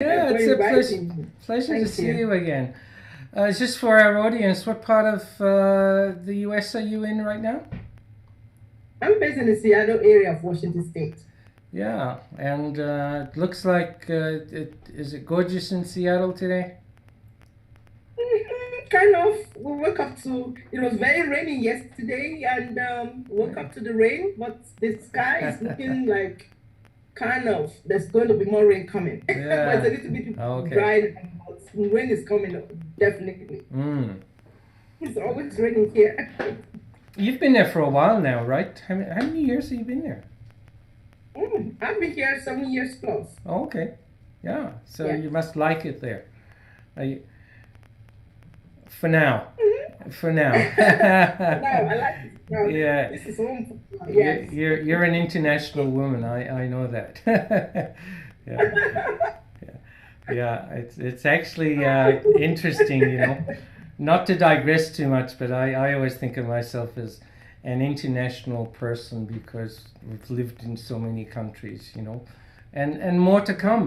Yeah, for it's a inviting me. pleasure to Thank see you. you again. Just for our audience, what part of the US are you in right now? I'm based in the Seattle area of Washington State. Yeah, and it looks like is it gorgeous in Seattle today? Kind of. We woke up to it was very rainy yesterday, and woke up to the rain, but the sky is looking like kind of there's going to be more rain coming, but it's a Yeah. little bit Okay. dry. But rain is coming up, definitely. Mm. It's always raining here. You've been there for a while now, right? How many years have you been there? I've been here 7 years plus. Oh, okay. Yeah. So Yeah. you must like it there. You, for now. Mhm. For now. Now I like it. Now Yeah. this is home. You're, Yes. you're you're an international woman. I know that. Yeah, yeah, yeah. It's actually interesting, Not to digress too much, but I always think of myself as an international person because we've lived in so many countries, and more to come.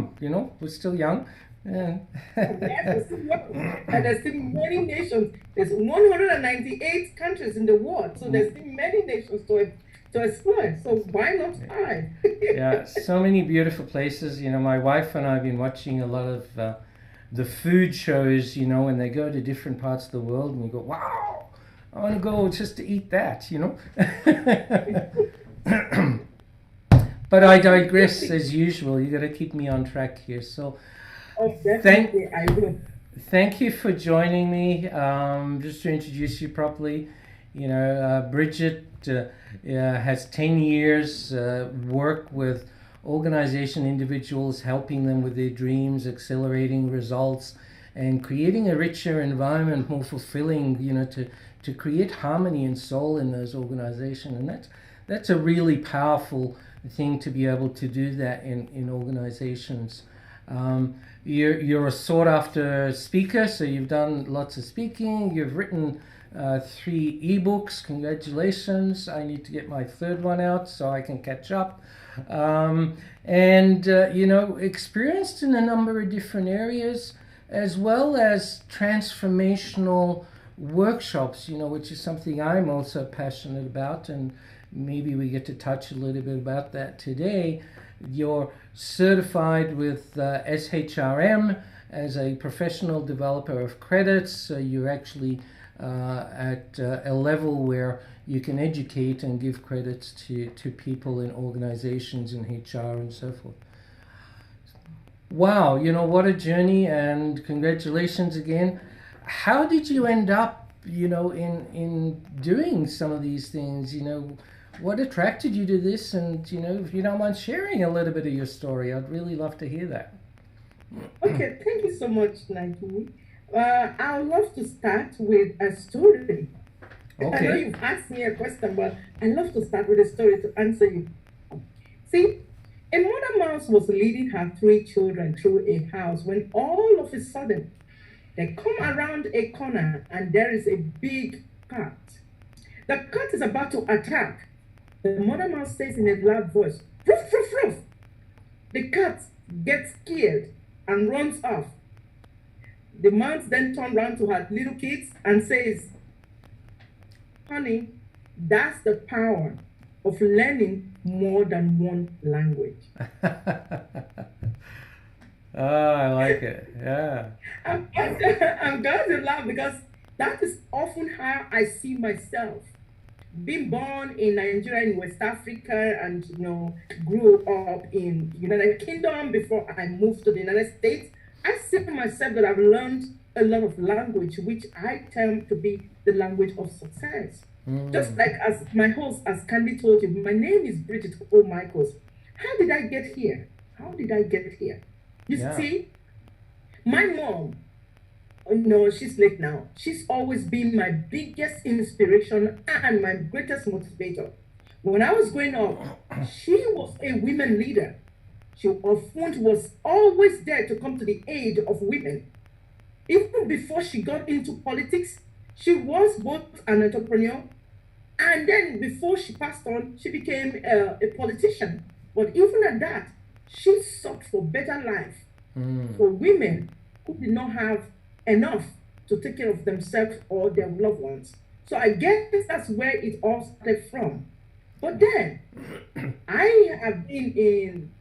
We're still young. Yeah. Yes, there's still working. And there's still many nations. There's 198 countries in the world. So there's still many nations to explore. So why not I? Yeah, so many beautiful places. My wife and I have been watching a lot of the food shows, and they go to different parts of the world, and you go, wow, I want to go just to eat that. But I digress Absolutely. as usual. You got to keep me on track here. So Oh, thank definitely I will. thank you for joining me. Just to introduce you properly, Brigitte has 10 years work with organization individuals, helping them with their dreams, accelerating results, and creating a richer environment, more fulfilling, to create harmony and soul in those organizations. And that's a really powerful thing to be able to do that in organizations. You're a sought after speaker, so you've done lots of speaking. You've written 3 ebooks. Congratulations. I need to get my third one out so I can catch up. And, experienced in a number of different areas as well as transformational workshops, which is something I'm also passionate about. And maybe we get to touch a little bit about that today. You're certified with SHRM as a professional developer of credits. So you're actually at a level where you can educate and give credits to people in organizations in HR and so forth. Wow, what a journey, and congratulations again. How did you end up, in doing some of these things? What attracted you to this? And, if you don't mind sharing a little bit of your story, I'd really love to hear that. Okay, thank you so much, Nike. I would love to start with a story. I know Okay. you've asked me a question, but I love to start with a story to answer you. See, a mother mouse was leading her 3 children through a house when all of a sudden they come around a corner and there is a big cat. The cat is about to attack. The mother mouse says in a loud voice, "Roof, roof, roof." The cat gets scared and runs off. The mouse then turns around to her little kids and says, "Honey, that's the power of learning more than one language." Oh, I like it. Yeah. I'm going to laugh because that is often how I see myself. Being born in Nigeria in West Africa and grew up in United Kingdom before I moved to the United States, I see myself that I've learned a lot of language, which I term to be the language of success. Just Mm, like as my host, as Candy told you, my name is Brigitte O'Michaels. How did I get here? How did I get here? You yeah. see, my mom, oh, no, she's late now. She's always been my biggest inspiration and my greatest motivator. When I was growing up, she was a women leader. She often was always there to come to the aid of women. Even before she got into politics, she was both an entrepreneur and then before she passed on, she became a politician. But even at that, she sought for better life. for women who did not have enough to take care of themselves or their loved ones. So I guess that's where it all started from. But then I have been in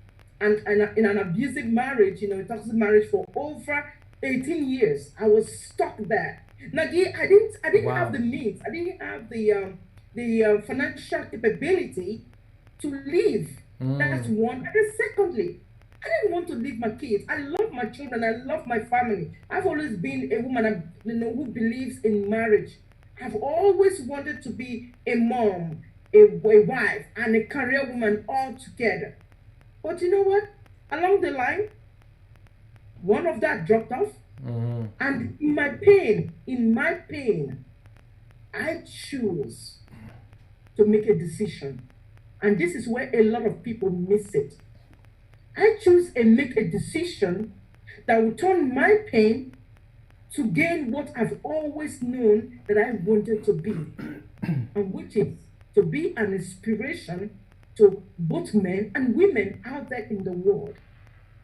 an abusive marriage, a toxic marriage for over 18 years. I was stuck there. Now, I didn't have the means. I didn't have the financial capability to leave. That's one. And then secondly, I didn't want to leave my kids. I love my children. I love my family. I've always been a woman, who believes in marriage. I've always wanted to be a mom, a wife, and a career woman all together. But you know what? Along the line, one of that dropped off. And in my pain, I choose to make a decision. And this is where a lot of people miss it. I choose and make a decision that will turn my pain to gain what I've always known that I wanted to be, and which is to be an inspiration to both men and women out there in the world.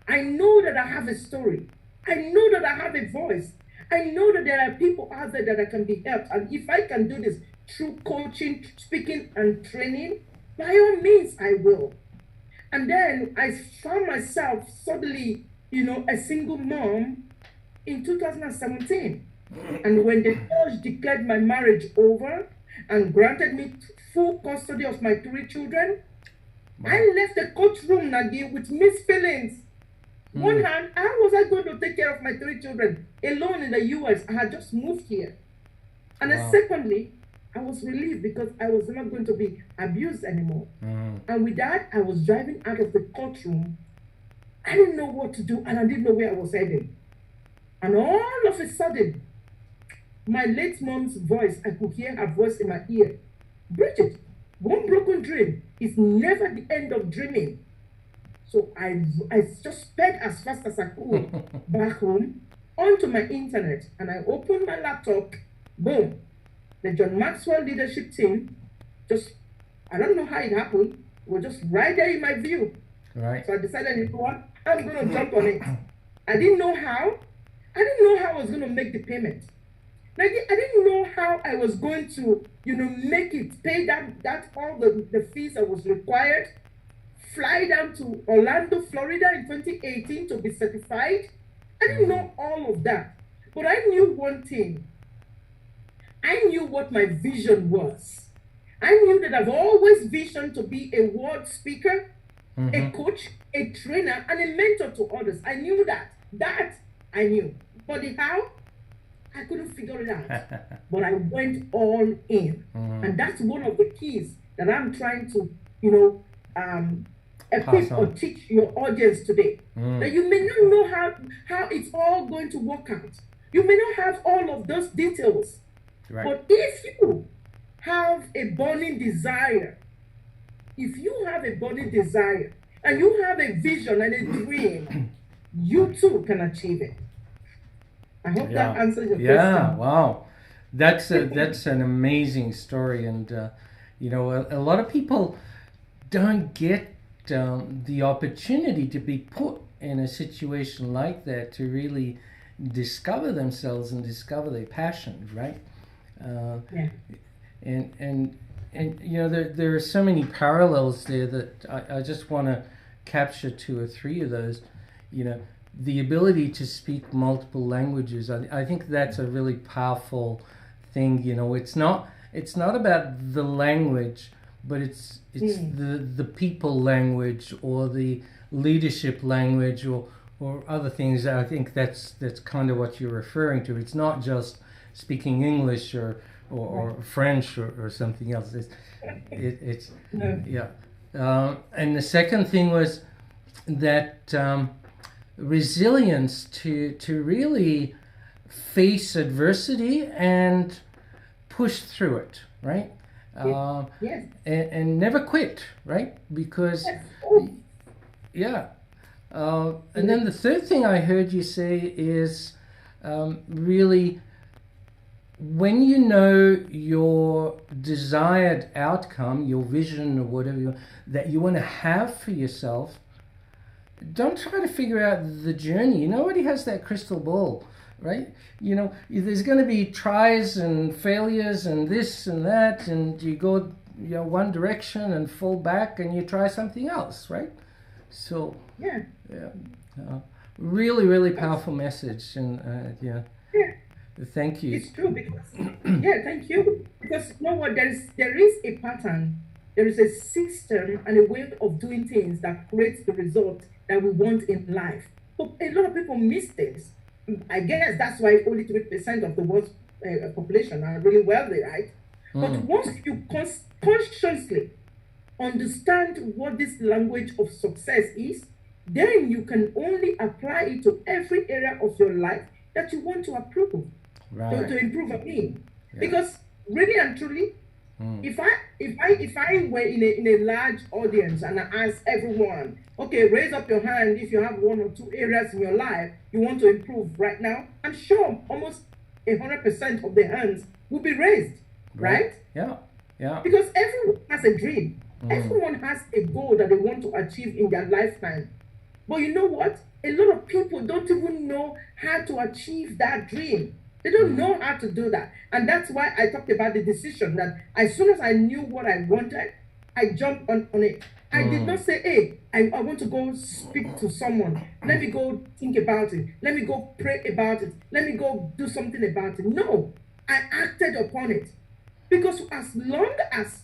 I know that I have a story. I know that I have a voice. I know that there are people out there that I can be helped. And if I can do this through coaching, speaking, and training, by all means, I will. And then I found myself suddenly, a single mom in 2017. And when the judge declared my marriage over and granted me full custody of my 3 children, I left the courtroom, Nagi, with mixed feelings. One hand, how was I going to take care of my 3 children alone in the US? I had just moved here. And then secondly, I was relieved because I was not going to be abused anymore. And with that, I was driving out of the courtroom. I didn't know what to do, and I didn't know where I was heading. And all of a sudden, my late mom's voice, I could hear her voice in my ear. Brigitte, one broken dream is never the end of dreaming. So I just sped as fast as I could back home onto my internet, and I opened my laptop. Boom. The John Maxwell leadership team, I don't know how it happened, was just right there in my view. Right. So I decided, you know what, I'm going to jump on it. I didn't know how. I didn't know how I was going to make the payment. Like, I didn't know how I was going to, make it, pay that all the fees that was required, fly down to Orlando, Florida in 2018 to be certified. I didn't know all of that. But I knew one thing. I knew what my vision was. I knew that I've always visioned to be a word speaker, a coach, a trainer, and a mentor to others. I knew that. That I knew. But the how, I couldn't figure it out. But I went all in. And that's one of the keys that I'm trying to, equip or teach your audience today. That you may not know how it's all going to work out. You may not have all of those details. Right. But if you have a burning desire, and you have a vision and a dream, you too can achieve it. I hope that answers your question. Yeah, wow. That's an amazing story. And, a lot of people don't get the opportunity to be put in a situation like that to really discover themselves and discover their passion, right? And there are so many parallels there that I just want to capture 2 or 3 of those. The ability to speak multiple languages, I think that's a really powerful thing. It's not about the language, but it's the people language or the leadership language or other things. I think that's kind of what you're referring to. It's not just speaking English or French or something else. It's yeah. And the second thing was that resilience to really face adversity and push through it, right? Yes. And never quit, right? Because and then the third thing I heard you say is really, when you know your desired outcome, your vision or whatever that you want to have for yourself, don't try to figure out the journey. Nobody has that crystal ball, right? There's going to be tries and failures and this and that, and you go one direction and fall back and you try something else, right? So Yeah. really, really powerful message, and Yeah. thank you. It's true because yeah, thank you. Because you know what, there is a pattern, there is a system and a way of doing things that creates the result that we want in life. But a lot of people miss this. I guess that's why only 3% of the world's population are really wealthy, right? But once you consciously understand what this language of success is, then you can only apply it to every area of your life that you want to improve. Right. To improve, I mean, Yeah. because really and truly, if I were in a large audience and I ask everyone, okay, raise up your hand if you have one or two areas in your life you want to improve right now, I'm sure almost 100% of the hands will be raised, right? Yeah. Yeah. Because everyone has a dream. Everyone has a goal that they want to achieve in their lifetime. But you know what? A lot of people don't even know how to achieve that dream. They don't know how to do that. And that's why I talked about the decision that as soon as I knew what I wanted, I jumped on it. I did not say, hey, I want to go speak to someone. Let me go think about it. Let me go pray about it. Let me go do something about it. No, I acted upon it. Because as long as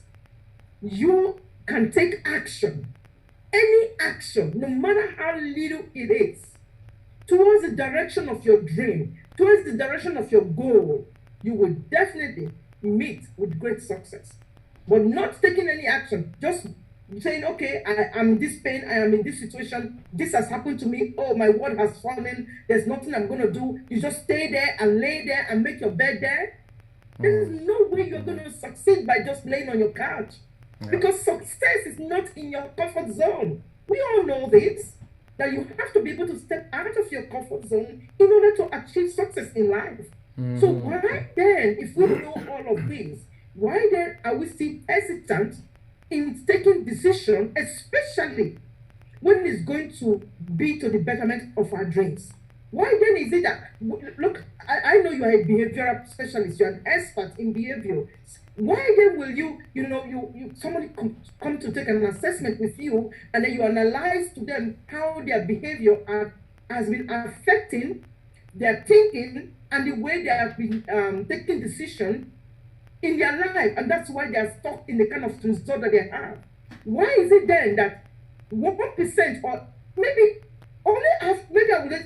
you can take action, any action, no matter how little it is, towards the direction of your dream, towards the direction of your goal, you will definitely meet with great success. But not taking any action, just saying, okay, I'm in this pain, I am in this situation, this has happened to me, oh, my world has fallen, there's nothing I'm going to do. You just stay there and lay there and make your bed there. There is no way you're going to succeed by just laying on your couch. Yeah. Because success is not in your comfort zone. We all know this, that you have to be able to step out of your comfort zone in order to achieve success in life. So why then, if we know all of this, why then are we still hesitant in taking decision, especially when it's going to be to the betterment of our dreams? Why then is it that, look, I know you are a behavioral specialist, you're an expert in behavior. Why then will somebody come to take an assessment with you and then you analyze to them how their behavior has been affecting their thinking and the way they have been taking decisions in their life, and that's why they are stuck in the kind of result that they have? Why is it then that 1% or maybe only I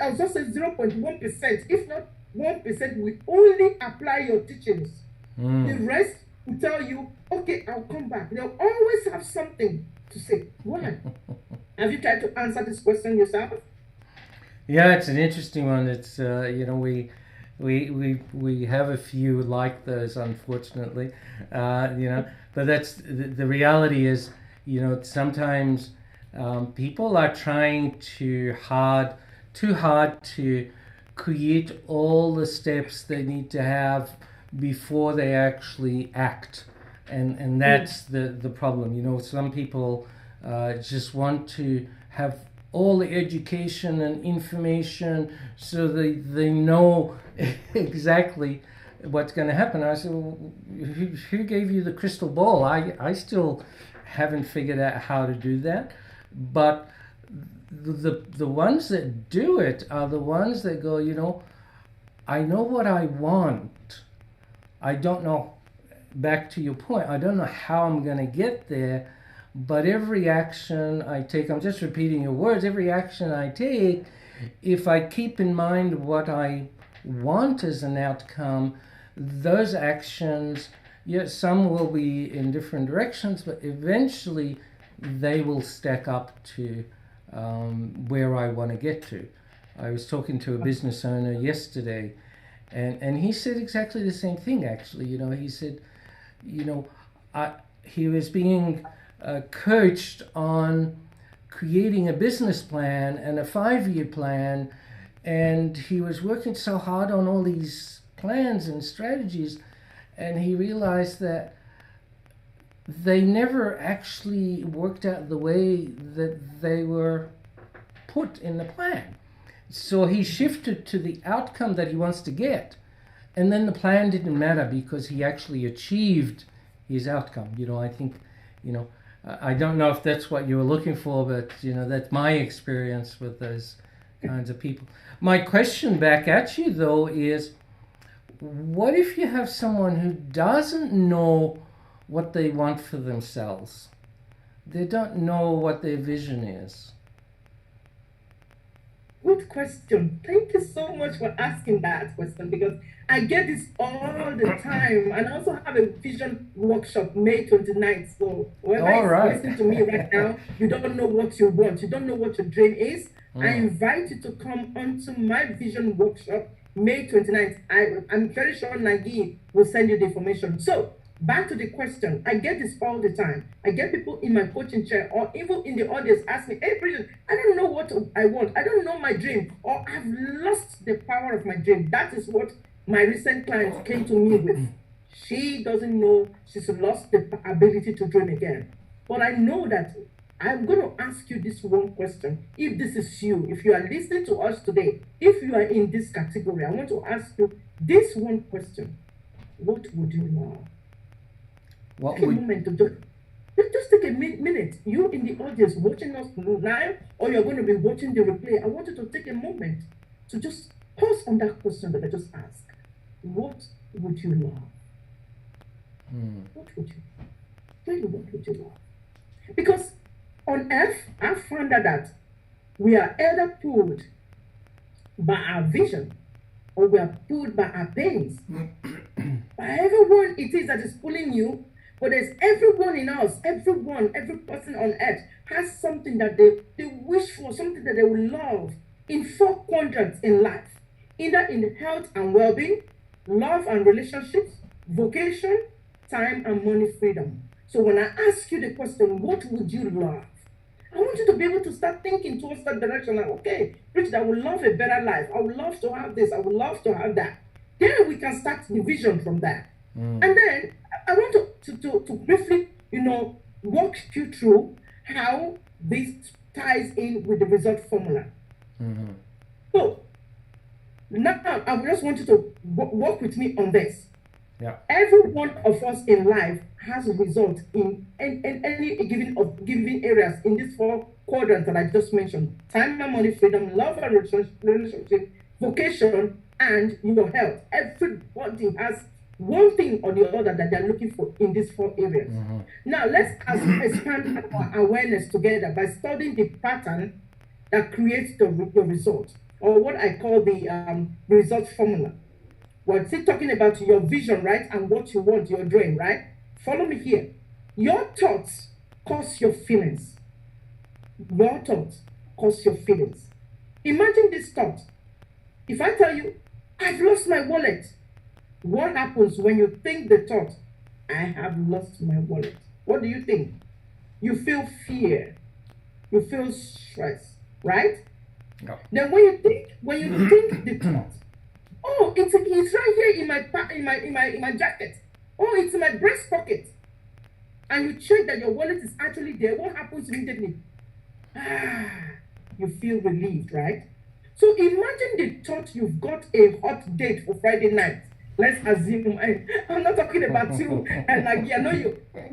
would just say 0.1%, if not 1%, will only apply your teachings. The rest will tell you, okay, I'll come back. They'll always have something to say. Why? Have you tried to answer this question yourself? Yeah, it's an interesting one. It's we have a few like those, unfortunately. But that's the reality is, sometimes people are trying too hard to create all the steps they need to have before they actually act, and that's the problem. Some people just want to have all the education and information so they know exactly what's going to happen. I said, well, who gave you the crystal ball? I still haven't figured out how to do that. But the ones that do it are the ones that go, I know what I want. I don't know, back to your point, I don't know how I'm going to get there, but every action I take, I'm just repeating your words, every action I take, if I keep in mind what I want as an outcome, those actions, yes, some will be in different directions, but eventually they will stack up to where I want to get to. I was talking to a business owner yesterday, and he said exactly the same thing, actually. He said, he was being coached on creating a business plan and a 5-year plan, and he was working so hard on all these plans and strategies, and he realized that they never actually worked out the way that they were put in the plan. So he shifted to the outcome that he wants to get. And then the plan didn't matter because he actually achieved his outcome. I think, I don't know if that's what you were looking for, but, that's my experience with those kinds of people. My question back at you, though, is what if you have someone who doesn't know what they want for themselves? They don't know what their vision is. Good question. Thank you so much for asking that question, because I get this all the time. And I also have a vision workshop May 29th. So whoever is listening to me right now, you don't know what you want, you don't know what your dream is, I invite you to come onto my vision workshop May 29th. I'm very sure Nagi will send you the information. So back to the question. I get this all the time. I get people in my coaching chair or even in the audience ask me, hey, Brigitte, I don't know what I want. I don't know my dream, or I've lost the power of my dream. That is what my recent client came to me with. She doesn't know, she's lost the ability to dream again. But I know that I'm going to ask you this one question. If this is you, if you are listening to us today, if you are in this category, I want to ask you this one question. What would you love? Take a moment to just take a minute. You in the audience watching us live, or you're going to be watching the replay, I want you to take a moment to just pause on that question that I just asked. What would you love? What would you love? Tell you what would you love? Because on earth, I found out that we are either pulled by our vision, or we are pulled by our pains. By everyone it is that is pulling you, but there's everyone in us, every person on earth has something that they wish for, something that they will love in 4 quadrants in life, either in health and well-being, love and relationships, vocation, time and money freedom. So when I ask you the question, what would you love? I want you to be able to start thinking towards that direction. Like, okay, Brigitte, I would love a better life. I would love to have this. I would love to have that. Then we can start the vision from that. And then I want to briefly, walk you through how this ties in with the result formula. So now I just want you to work with me on this. Yeah. Every one of us in life has a result in any given areas in these 4 quadrants that I just mentioned: time and money, freedom, love and relationship, vocation, and your health. Everybody has one thing or the other that they're looking for in these 4 areas. Now let's expand our awareness together by studying the pattern that creates the result, or what I call the result formula. We're still talking about your vision, right? And what you want, your dream, right? Follow me here. Your thoughts cause your feelings. Your thoughts cause your feelings. Imagine this thought. If I tell you, I've lost my wallet, what happens when you think the thought, I have lost my wallet? What do you think? You feel fear. You feel stress, right? No. Then when you think the thought, oh, it's right here in my jacket. Oh, it's in my breast pocket. And you check that your wallet is actually there. What happens immediately? You feel relieved, right? So imagine the thought you've got a hot date for Friday night. Let's assume, I'm not talking about you, and like, I know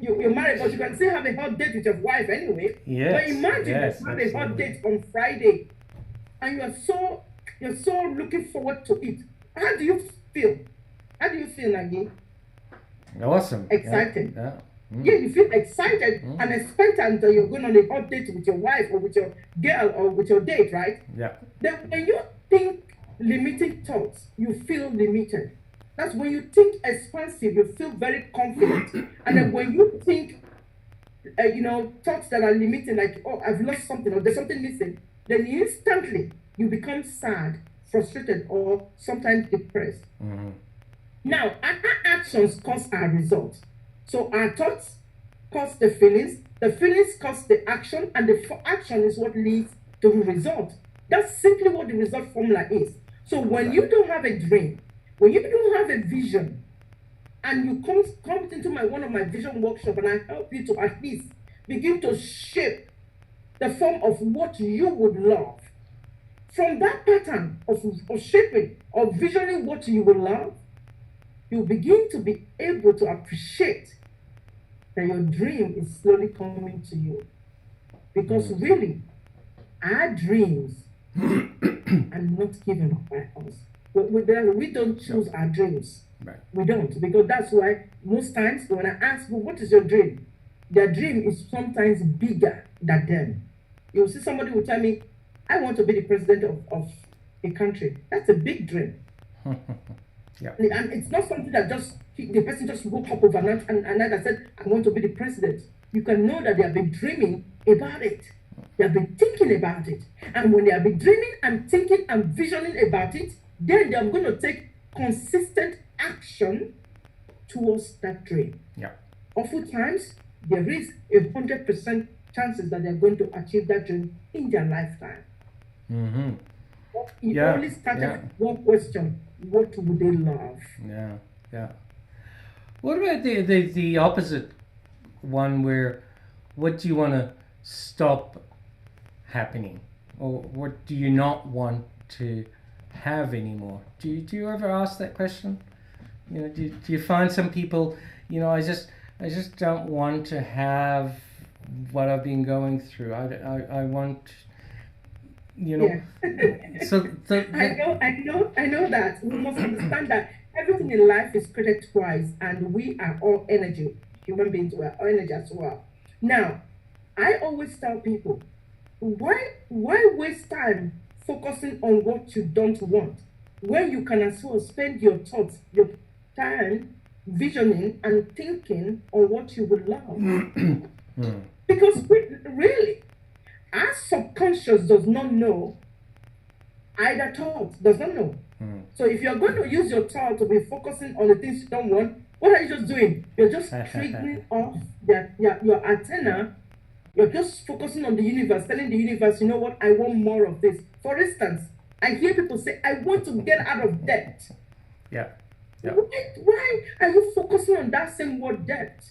you're married, but you can still have a hot date with your wife anyway. Yes, but imagine you have a hot date on Friday, and you're so looking forward to it. How do you feel? How do you feel, Nagi? Awesome. Excited. Yeah. Yeah, you feel excited and expectant that you're going on a hot date with your wife or with your girl or with your date, right? Yeah. Then when you think limited thoughts, you feel limited. That's when you think expansive, you feel very confident. And then when you think, thoughts that are limiting, like, oh, I've lost something or there's something missing, then instantly you become sad, frustrated, or sometimes depressed. Now, our actions cause our results. So our thoughts cause the feelings cause the action, and the action is what leads to the result. That's simply what the result formula is. So when you don't have a dream, when you don't have a vision, and you come into one of my vision workshop, and I help you to at least begin to shape the form of what you would love, from that pattern of shaping, of visioning what you will love, you begin to be able to appreciate that your dream is slowly coming to you. Because really, our dreams are not given by us. We don't choose our dreams. Right. We don't, because that's why most times when I ask, well, what is your dream? Their dream is sometimes bigger than them. You'll see somebody will tell me, I want to be the president of a country. That's a big dream. Yeah. And it's not something that just the person just woke up overnight and said, I want to be the president. You can know that they have been dreaming about it. They have been thinking about it. And when they have been dreaming and thinking and visioning about it, then they are going to take consistent action towards that dream. Yeah. Oftentimes, there is 100% chances that they're going to achieve that dream in their lifetime. Mm-hmm. It only started with one question: what would they love? Yeah, yeah. What about the opposite one, where what do you want to stop happening, or what do you not want to have anymore? Do you ever ask that question? You know, do you find some people, you know, I just don't want to have what I've been going through. I want, you know. Yeah. So I know that we must understand that everything in life is created twice, and we are all energy. Human beings, we are all energy as well. Now, I always tell people, why waste time focusing on what you don't want when you can as well spend your thoughts, your time visioning and thinking on what you would love? Because really, our subconscious does not know. Either thought does not know. So if you're going to use your thought to be focusing on the things you don't want, what are you just doing? You're just triggering off your antenna. You're just focusing on the universe, telling the universe, you know what, I want more of this. For instance, I hear people say, I want to get out of debt. Yeah. Why are you focusing on that same word, debt?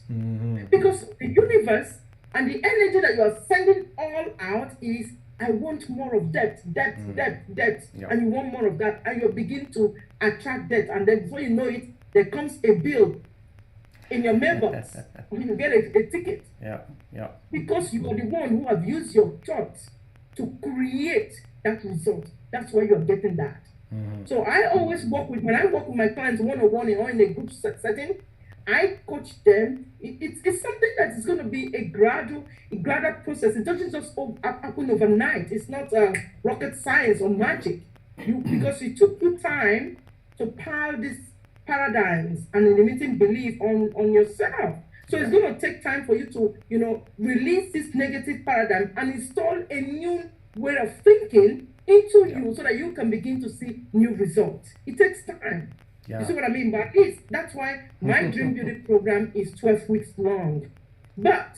Because the universe and the energy that you are sending all out is, I want more of debt. Yeah. And you want more of that, and you begin to attract debt, and then before you know it, there comes a bill in your mailbox. You get a ticket. Yeah. Because you are the one who have used your thoughts to create that result. That's why you are getting that. So I always when I work with my clients one-on-one or in a group setting, I coach them. It's something that is going to be a gradual process. It doesn't just happen overnight. It's not rocket science or magic. Because it took you time to pile these paradigms and limiting belief on yourself. So it's going to take time for you to, release this negative paradigm and install a new way of thinking into you so that you can begin to see new results. It takes time. Yeah. You see what I mean? But that's why my Dream Beauty program is 12 weeks long. But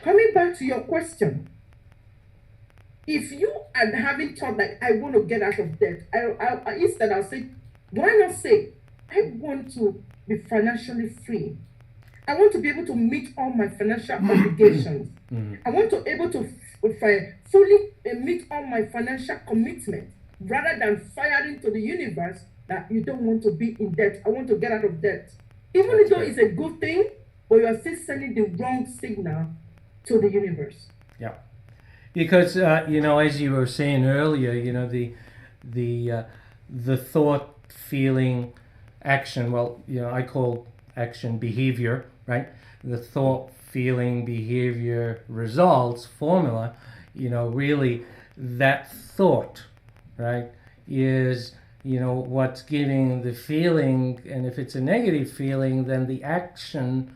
coming back to your question, if you are having thought like, I want to get out of debt, instead I'll say, why not say, I want to be financially free. I want to be able to meet all my financial obligations. I want to be able to fully meet all my financial commitments, rather than firing to the universe that you don't want to be in debt. I want to get out of debt. Even though it's a good thing, but you are still sending the wrong signal to the universe. Yeah. Because, as you were saying earlier, the thought, feeling, action, I call action behavior, right? The thought, feeling, behavior, results formula, really that thought, right, is, what's giving the feeling. And if it's a negative feeling, then the action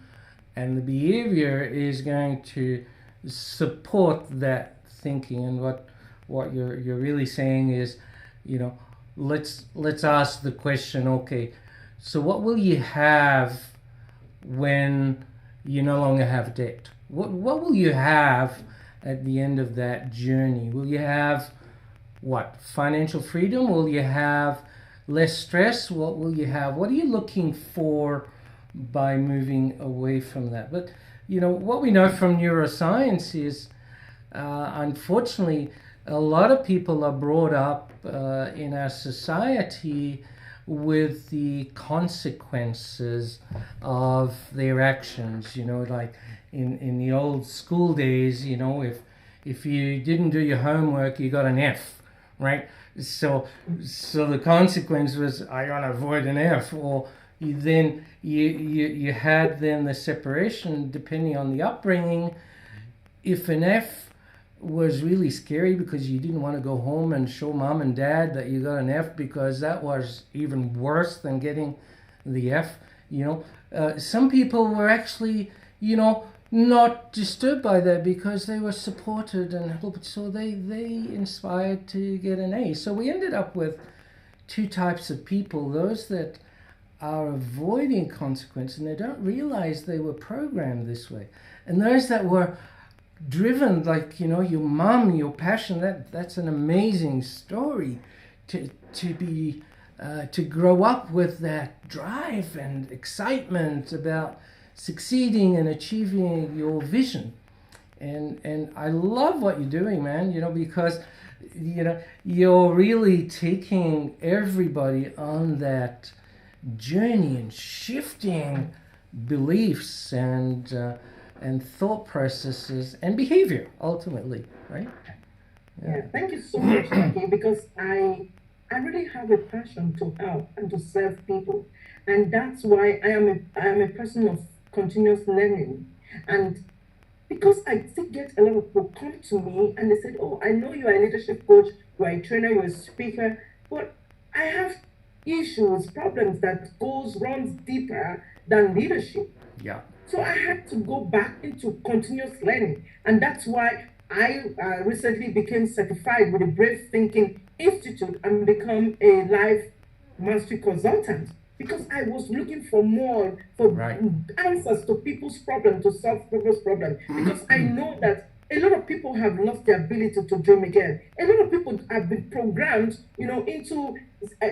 and the behavior is going to support that thinking. And what you're really saying is, let's ask the question, okay, so what will you have when you no longer have debt? What will you have at the end of that journey? Will you have what? Financial freedom? Will you have less stress? What will you have? What are you looking for by moving away from that? But what we know from neuroscience is, unfortunately, a lot of people are brought up in our society with the consequences of their actions. You know, like in the old school days, you know, if you didn't do your homework, you got an F, right? So the consequence was, I want to avoid an F. Or you had then the separation depending on the upbringing. If an F was really scary because you didn't want to go home and show mom and dad that you got an F, because that was even worse than getting the F, you know. Some people were actually, you know, not disturbed by that because they were supported and helped, so they inspired to get an A. So we ended up with two types of people: those that are avoiding consequence and they don't realize they were programmed this way, and those that were driven, like, you know, your mom, your passion. That's an amazing story to be to grow up with that drive and excitement about succeeding and achieving your vision. And I love what you're doing, man, you know, because, you know, you're really taking everybody on that journey and shifting beliefs and thought processes and behavior ultimately, right? Yeah, thank you so much, Jackie, because I really have a passion to help and to serve people, and that's why I am a person of continuous learning. And because I still get a lot of people come to me and they said, "Oh, I know you are a leadership coach, you are a trainer, you're a speaker, but I have issues, problems that runs deeper than leadership." Yeah. So I had to go back into continuous learning. And that's why I recently became certified with the Brave Thinking Institute and become a life mastery consultant, because I was looking for more, for Right. answers to people's problems, to solve people's problems. Because I know that a lot of people have lost the ability to dream again. A lot of people have been programmed, you know, into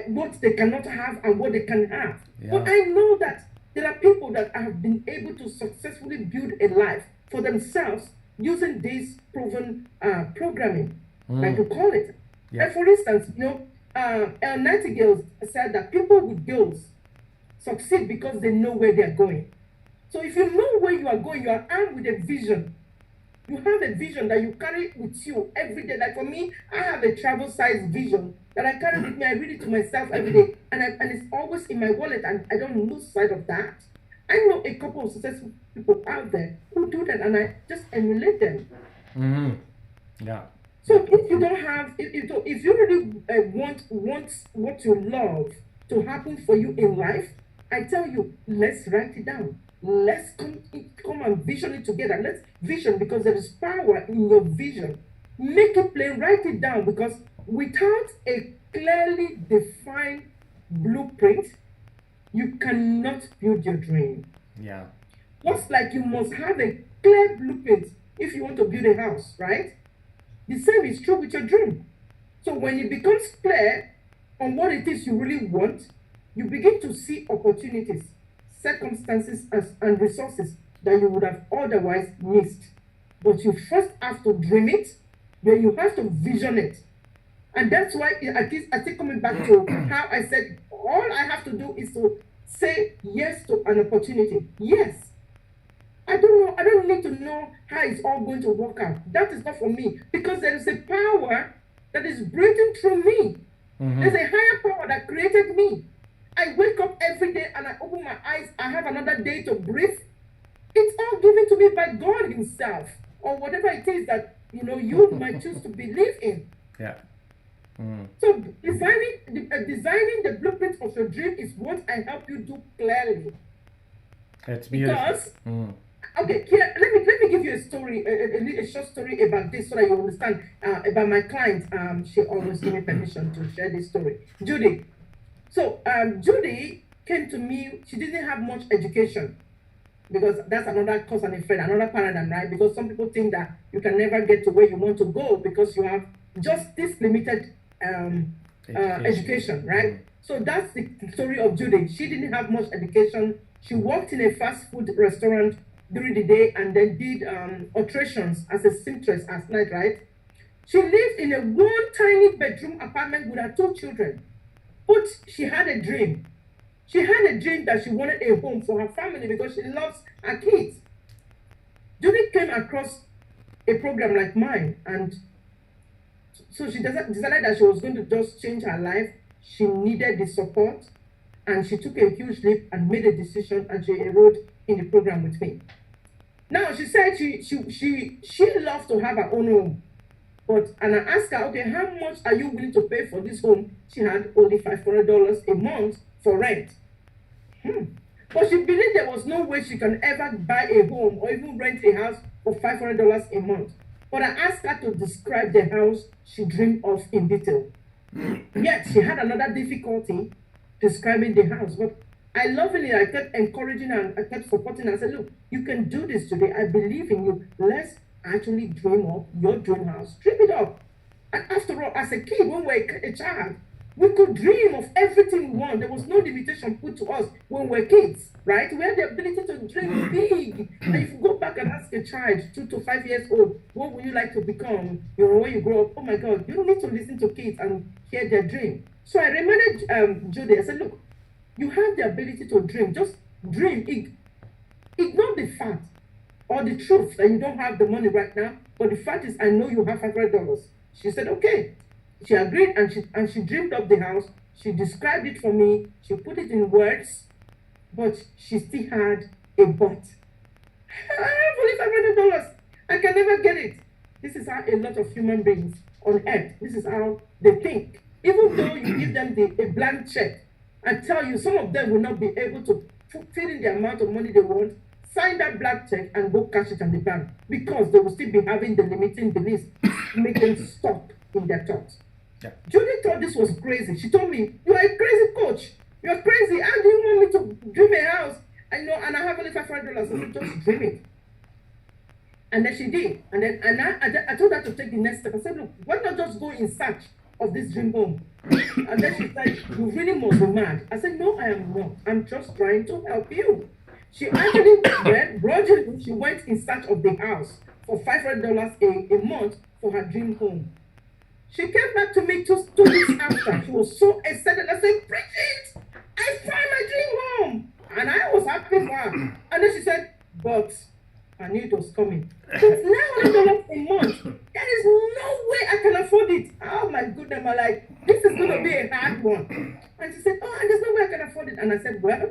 what they cannot have and what they can have. Yeah. But I know that there are people that have been able to successfully build a life for themselves using this proven programming, like you call it. Yeah. And for instance, you know, Nightingale said that people with goals succeed because they know where they are going. So if you know where you are going, you are armed with a vision. You have a vision that you carry with you every day. Like for me, I have a travel-sized vision that I carry with me. I read it to myself every day, and it's always in my wallet, and I don't lose sight of that. I know a couple of successful people out there who do that, and I just emulate them. Mm-hmm. Yeah. So if you don't have, if you really want what you love to happen for you in life, I tell you, let's write it down. Let's come and vision it together. Let's vision, because there is power in your vision. Make it plain, write it down, because without a clearly defined blueprint, you cannot build your dream. Yeah. Just like you must have a clear blueprint if you want to build a house, right? The same is true with your dream. So when it becomes clear on what it is you really want, you begin to see opportunities, circumstances, and resources that you would have otherwise missed. But you first have to dream it, then you have to vision it. And that's why I keep coming back to how I said all I have to do is to say yes to an opportunity. Yes. I don't know. I don't need to know how it's all going to work out. That is not for me, because there is a power that is breathing through me. Mm-hmm. There's a higher power that created me. I wake up every day and I open my eyes. I have another day to breathe. It's all given to me by God Himself, or whatever it is that you might choose to believe in. Yeah. Mm. So designing the blueprint of your dream is what I help you do clearly. That's beautiful. Because okay, let me give you a story, a short story about this, so that you understand about my client. She always gave me permission to share this story. Judy. So Judy came to me. She didn't have much education, because that's another cause and effect, another paradigm, right? Because some people think that you can never get to where you want to go because you have just this limited education, right? Mm. So that's the story of Judy. She didn't have much education. She worked in a fast food restaurant during the day and then did alterations as a seamstress at night, right? She lived in a one tiny bedroom apartment with her 2 children. But she had a dream. She had a dream that she wanted a home for her family because she loves her kids. Judy came across a program like mine, and so she decided that she was going to just change her life. She needed the support, and she took a huge leap and made a decision, and she enrolled in the program with me. Now, she said she loved to have her own home. And I asked her, okay, how much are you willing to pay for this home? She had only $500 a month for rent. But she believed there was no way she can ever buy a home or even rent a house for $500 a month. But I asked her to describe the house she dreamed of in detail. Yet she had another difficulty describing the house. But I lovingly, I kept encouraging her and I kept supporting her. I said, look, you can do this today. I believe in you. Let's actually dream up your dream house. Dream it up. And after all, as a kid, when we were a child, we could dream of everything we want. There was no limitation put to us when we were kids, right? We had the ability to dream big. And if you go back and ask a child, 2 to 5 years old, what would you like to become, when you grow up? Oh my God, you don't need to listen to kids and hear their dream. So I reminded Judy, I said, look, you have the ability to dream. Just dream. Ignore the fact or the truth that you don't have the money right now. But the fact is, I know you have $500. She said, okay. She agreed, and she dreamed up the house. She described it for me. She put it in words, but she still had a but. I have only $500. I can never get it. This is how a lot of human beings on earth, this is how they think. Even though you give them a blank check and tell you some of them will not be able to fill in the amount of money they want, sign that blank check and go cash it at the bank, because they will still be having the limiting beliefs make them stop in their thoughts. Yeah. Judy thought this was crazy. She told me, you are a crazy coach. You're crazy. How do you want me to dream a house? And I have only $500. I said, just dream it. And then she did. And then I told her to take the next step. I said, look, why not just go in search of this dream home? And then she said, you really must be mad. I said, no, I am not. I'm just trying to help you. She actually went, she went in search of the house for $500 a month for her dream home. She came back to me 2 weeks after. She was so excited. I said, Brigitte, I found my dream home. And I was happy for her. And then she said, but I knew it was coming. It's $900 a month. There is no way I can afford it. Oh my goodness. I'm like, this is going to be a hard one. And she said, oh, and there's no way I can afford it. And I said, well,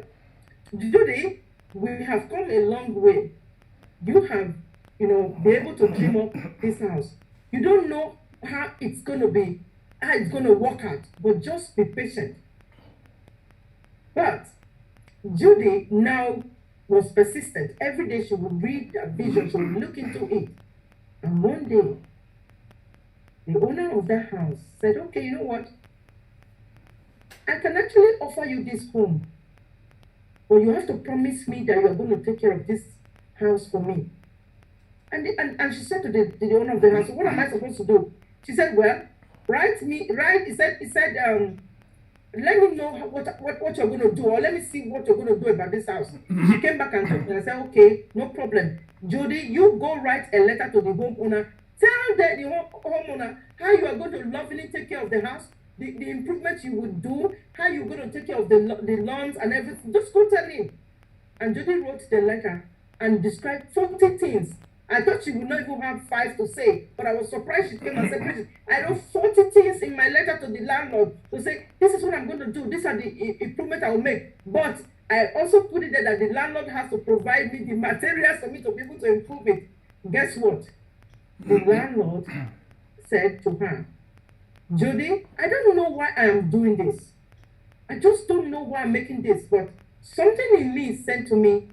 Judy, we have come a long way. You have, been able to dream up this house. You don't know how it's going to be, how it's going to work out, but just be patient. But Judy now was persistent. Every day she would read a vision, she would look into it. And one day, the owner of that house said, okay, you know what? I can actually offer you this home, but you have to promise me that you're going to take care of this house for me. And she said to the owner of the house, what am I supposed to do? She said, well, he said, let me know what you're going to do, or let me see what you're going to do about this house. She came back and told me, and I said, okay, no problem. Judy, you go write a letter to the homeowner. Tell the homeowner how you are going to lovingly take care of the house, the improvements you would do, how you're going to take care of the lawns and everything. Just go tell him. And Judy wrote the letter and described 40 things. I thought she would not even have 5 to say, but I was surprised she came and said, I wrote 40 things in my letter to the landlord to say, this is what I'm going to do, these are the improvements I will make. But I also put it there that the landlord has to provide me the materials for me to be able to improve it. Guess what? The landlord said to her, Judy, I don't know why I am doing this. I just don't know why I'm making this, but something in me said to me,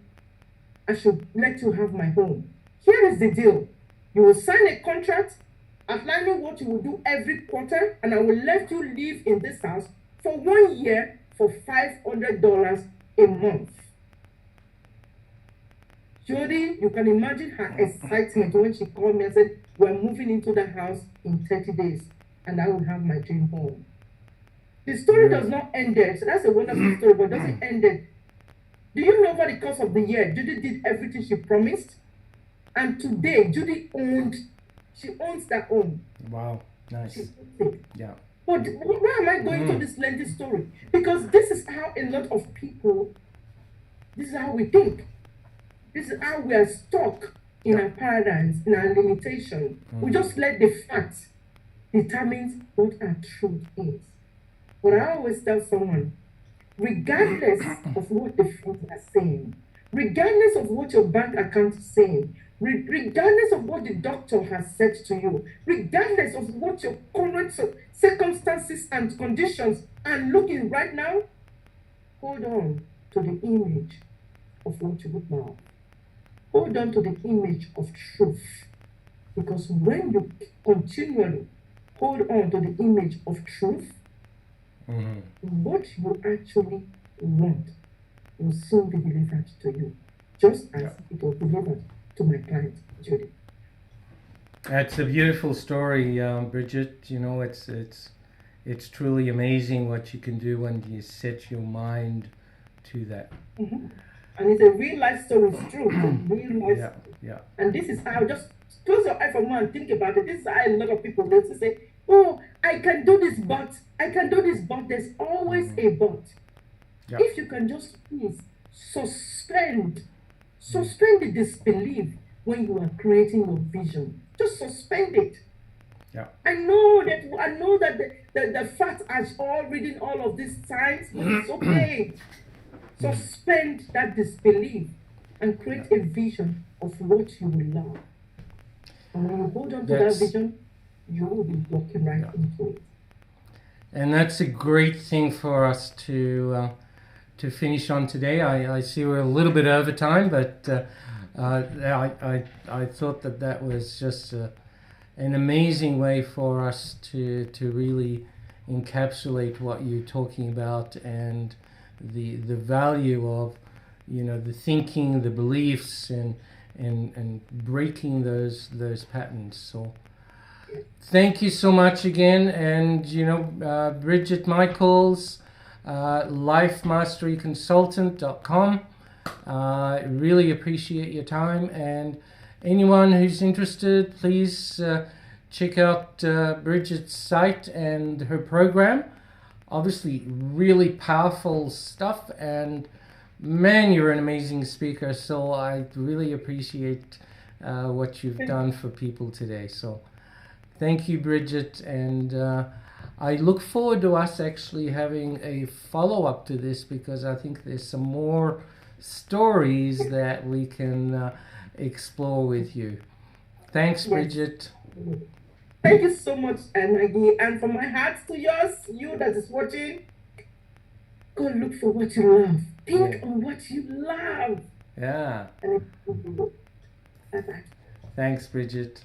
I should let you have my home. Here is the deal. You will sign a contract outlining what you will do every quarter, and I will let you live in this house for 1 year for $500 a month. Judy, you can imagine her excitement when she called me and said, we're moving into the house in 30 days, and I will have my dream home. The story does not end there. So that's a wonderful story, but it doesn't end there. Do you know, over the course of the year, Judy did everything she promised? And today, Judy owned She owns that home. Wow, She nice. owns it. Yeah. But why am I going to this lengthy story? Because this is how a lot of people, this is how we think. This is how we are stuck in our paradigms, in our limitations. We just let the facts determine what our truth is. But I always tell someone, regardless of what the facts are saying, regardless of what your bank account is saying, regardless of what the doctor has said to you, regardless of what your current circumstances and conditions are looking right now, hold on to the image of what you would love. Hold on to the image of truth. Because when you continually hold on to the image of truth, what you actually want will soon be delivered to you, just as it was delivered to my client, Judy. That's a beautiful story, Brigitte. You know, it's truly amazing what you can do when you set your mind to that. And it's a real life story. It's true. It's a real life story. Yeah. And this is how, just close your eye for a moment and think about it. This is how a lot of people will say, oh, I can do this, but I can do this, but there's always a but. Yeah. If you can just please suspend the disbelief when you are creating your vision. Just suspend it. Yeah. I know that the fact has all reading all of these signs, but it's okay. Suspend that disbelief and create a vision of what you will love. And when you hold on to that vision, you will be walking right into it. And that's a great thing for us to finish on today. I see we're a little bit over time, but I thought that was just an amazing way for us to really encapsulate what you're talking about and the value of, you know, the thinking, the beliefs, and breaking those patterns. So thank you so much again. And you know, Brigitte O'Michaels, lifemasteryconsultant.com. Really appreciate your time, and anyone who's interested, please check out Brigitte's site and her program. Obviously really powerful stuff, and man, you're an amazing speaker, so I really appreciate what you've done for people today. So thank you, Brigitte, and I look forward to us actually having a follow-up to this, because I think there's some more stories that we can explore with you. Thanks, Brigitte. Thank you so much, Maggie. And from my heart to yours, you that is watching, go look for what you love. Think on what you love. Yeah. Thanks, Brigitte.